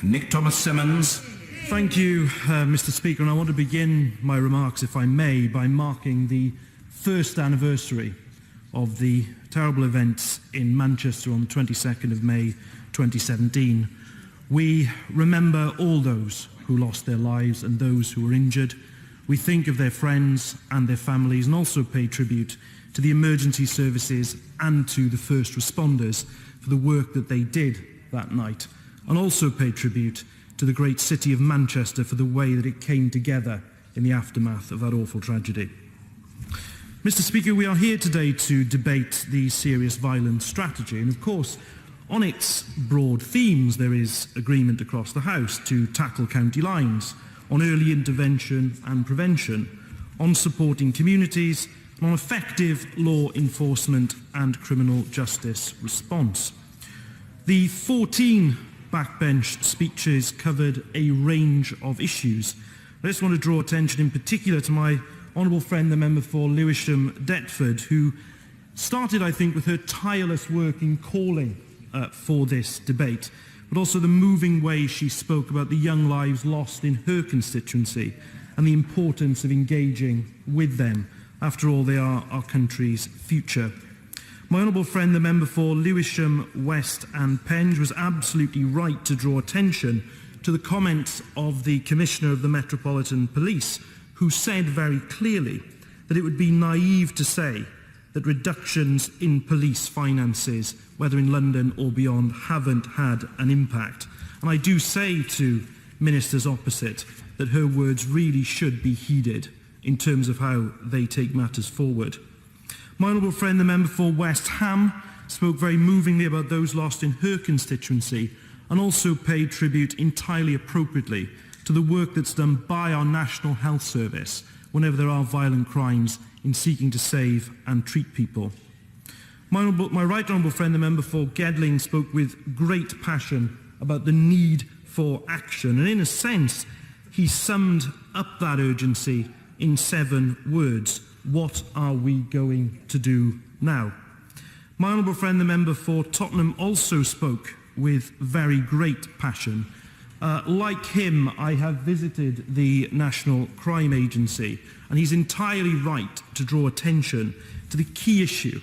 Nick Thomas-Symonds. Thank you, Mr. Speaker, and I want to begin my remarks, if I may, by marking the first anniversary of the terrible events in Manchester on the 22nd of May 2017. We remember all those who lost their lives and those who were injured. We think of their friends and their families and also pay tribute to the emergency services and to the first responders for the work that they did that night, and also pay tribute to the great city of Manchester for the way that it came together in the aftermath of that awful tragedy. Mr. Speaker, we are here today to debate the serious violence strategy, and of course, on its broad themes there is agreement across the House to tackle county lines, on early intervention and prevention, on supporting communities, and on effective law enforcement and criminal justice response. The 14 backbench speeches covered a range of issues. I just want to draw attention in particular to my honourable friend, the member for Lewisham Deptford, who started, I think, with her tireless work in calling for this debate, but also the moving way she spoke about the young lives lost in her constituency and the importance of engaging with them. After all, they are our country's future. My honourable friend, the member for Lewisham West and Penge, was absolutely right to draw attention to the comments of the Commissioner of the Metropolitan Police, who said very clearly that it would be naive to say that reductions in police finances, whether in London or beyond, haven't had an impact. And I do say to ministers opposite that her words really should be heeded in terms of how they take matters forward. My honourable friend, the member for West Ham, spoke very movingly about those lost in her constituency and also paid tribute entirely appropriately to the work that's done by our National Health Service whenever there are violent crimes in seeking to save and treat people. My right honourable friend, the member for Gedling, spoke with great passion about the need for action, and in a sense he summed up that urgency in 7 words: what are we going to do now? My honourable friend, the member for Tottenham, also spoke with very great passion. Like him, I have visited the National Crime Agency, and he's entirely right to draw attention to the key issue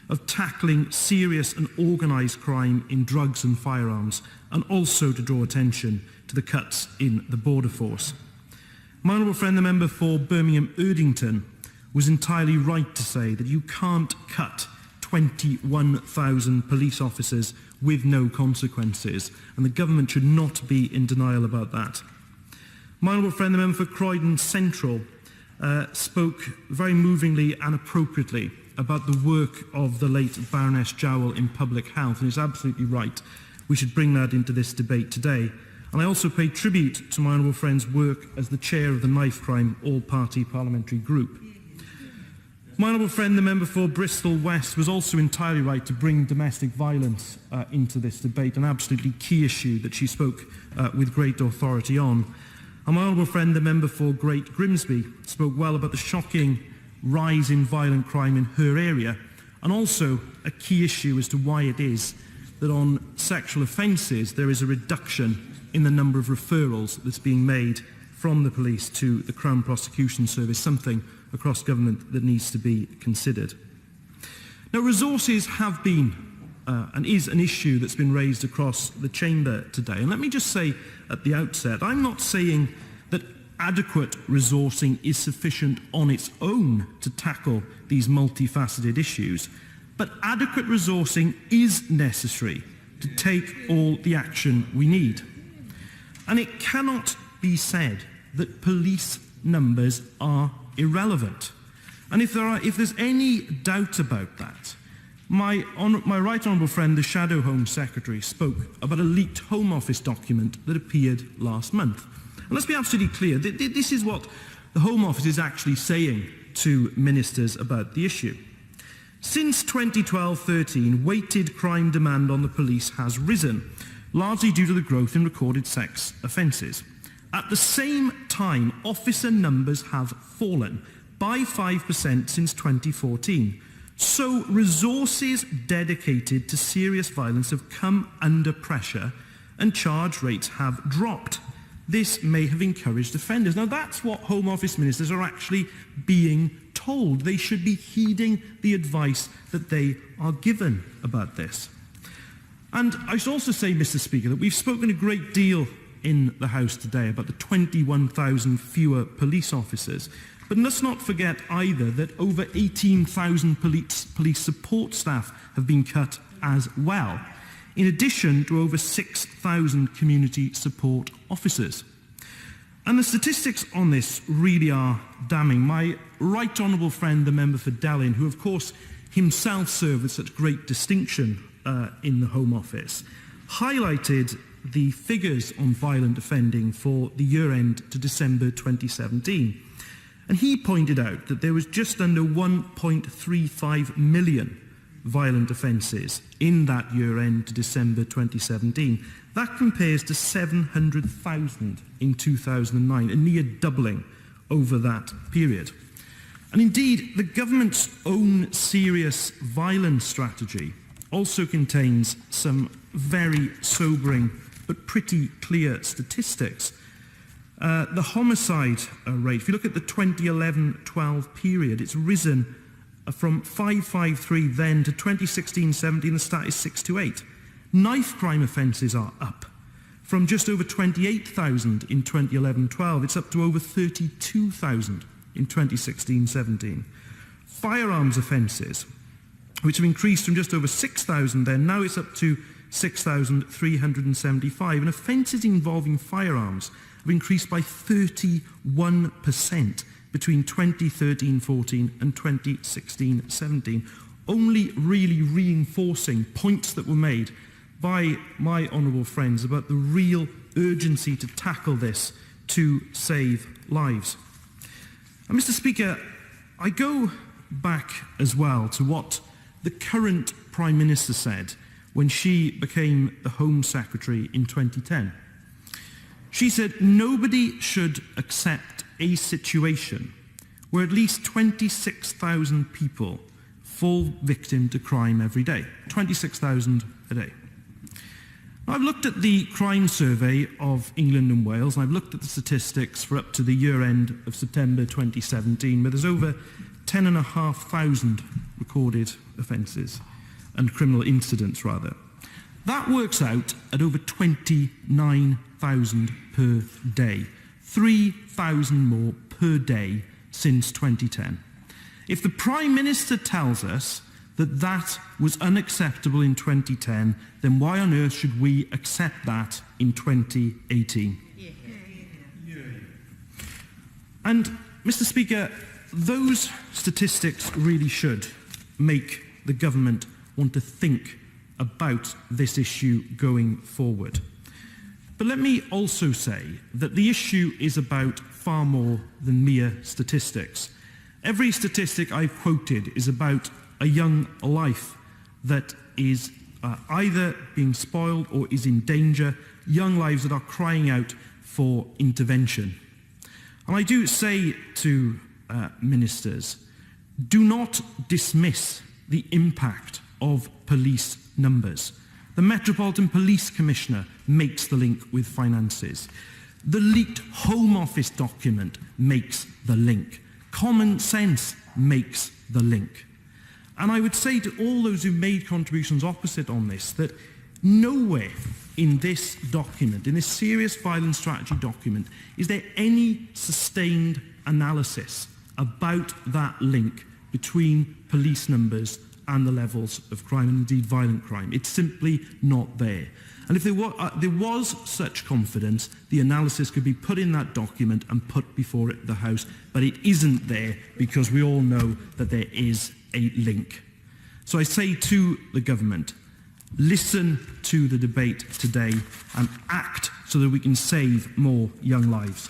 of tackling serious and organised crime in drugs and firearms, and also to draw attention to the cuts in the border force. My honourable friend, the member for Birmingham Erdington, was entirely right to say that you can't cut 21,000 police officers with no consequences, and the government should not be in denial about that. My honourable friend, the member for Croydon Central, spoke very movingly and appropriately about the work of the late Baroness Jowell in public health, and is absolutely right. We should bring that into this debate today. And I also pay tribute to my honourable friend's work as the chair of the Knife Crime All-Party Parliamentary Group. My honourable friend, the member for Bristol West, was also entirely right to bring domestic violence into this debate, an absolutely key issue that she spoke with great authority on. And my honourable friend, the member for Great Grimsby, spoke well about the shocking rise in violent crime in her area, and also a key issue as to why it is that on sexual offences there is a reduction in the number of referrals that's being made from the police to the Crown Prosecution Service, something across government that needs to be considered. Now, resources have been and is an issue that's been raised across the chamber today. And let me just say at the outset, I'm not saying that adequate resourcing is sufficient on its own to tackle these multifaceted issues, but adequate resourcing is necessary to take all the action we need. And it cannot be said that police numbers are irrelevant. And if there's any doubt about that, my right honourable friend, the Shadow Home Secretary, spoke about a leaked Home Office document that appeared last month. And let's be absolutely clear, this is what the Home Office is actually saying to ministers about the issue. Since 2012-13, weighted crime demand on the police has risen, largely due to the growth in recorded sex offences. At the same time, officer numbers have fallen by 5% since 2014. So resources dedicated to serious violence have come under pressure and charge rates have dropped. This may have encouraged offenders. Now, that's what Home Office ministers are actually being told. They should be heeding the advice that they are given about this. And I should also say, Mr. Speaker, that we've spoken a great deal in the House today about the 21,000 fewer police officers. But let's not forget either that over 18,000 police support staff have been cut as well, in addition to over 6,000 community support officers. And the statistics on this really are damning. My right honourable friend, the member for Delyn, who of course himself served with such great distinction in the Home Office, highlighted the figures on violent offending for the year end to December 2017. And he pointed out that there was just under 1.35 million violent offences in that year end to December 2017. That compares to 700,000 in 2009, a near doubling over that period. And indeed, the government's own serious violence strategy also contains some very sobering but pretty clear statistics. The homicide rate, if you look at the 2011-12 period, it's risen from 553 then to 2016-17, the stat is 628. Knife crime offences are up. From just over 28,000 in 2011-12, it's up to over 32,000 in 2016-17. Firearms offences, which have increased from just over 6,000 then, now it's up to 6,375. And offences involving firearms have increased by 31% between 2013-14 and 2016-17, only really reinforcing points that were made by my honourable friends about the real urgency to tackle this to save lives. And Mr. Speaker, I go back as well to what the current Prime Minister said when she became the Home Secretary in 2010. She said, nobody should accept a situation where at least 26,000 people fall victim to crime every day. 26,000 a day. Now, I've looked at the crime survey of England and Wales, and I've looked at the statistics for up to the year end of September 2017, where there's over 10,500 recorded offences and criminal incidents, rather. That works out at over 29,000 per day, 3,000 more per day since 2010. If the Prime Minister tells us that that was unacceptable in 2010, then why on earth should we accept that in 2018? And, Mr. Speaker, those statistics really should make the government want to think about this issue going forward. But let me also say that the issue is about far more than mere statistics. Every statistic I've quoted is about a young life that is either being spoiled or is in danger, young lives that are crying out for intervention. And I do say to ministers, do not dismiss the impact of police numbers. The Metropolitan Police Commissioner makes the link with finances. The leaked Home Office document makes the link. Common sense makes the link. And I would say to all those who made contributions opposite on this, that nowhere in this document, in this serious violence strategy document, is there any sustained analysis about that link between police numbers and the levels of crime, and indeed violent crime. It's simply not there. And if there was such confidence, the analysis could be put in that document and put before the House, but it isn't there because we all know that there is a link. So I say to the government, listen to the debate today and act so that we can save more young lives.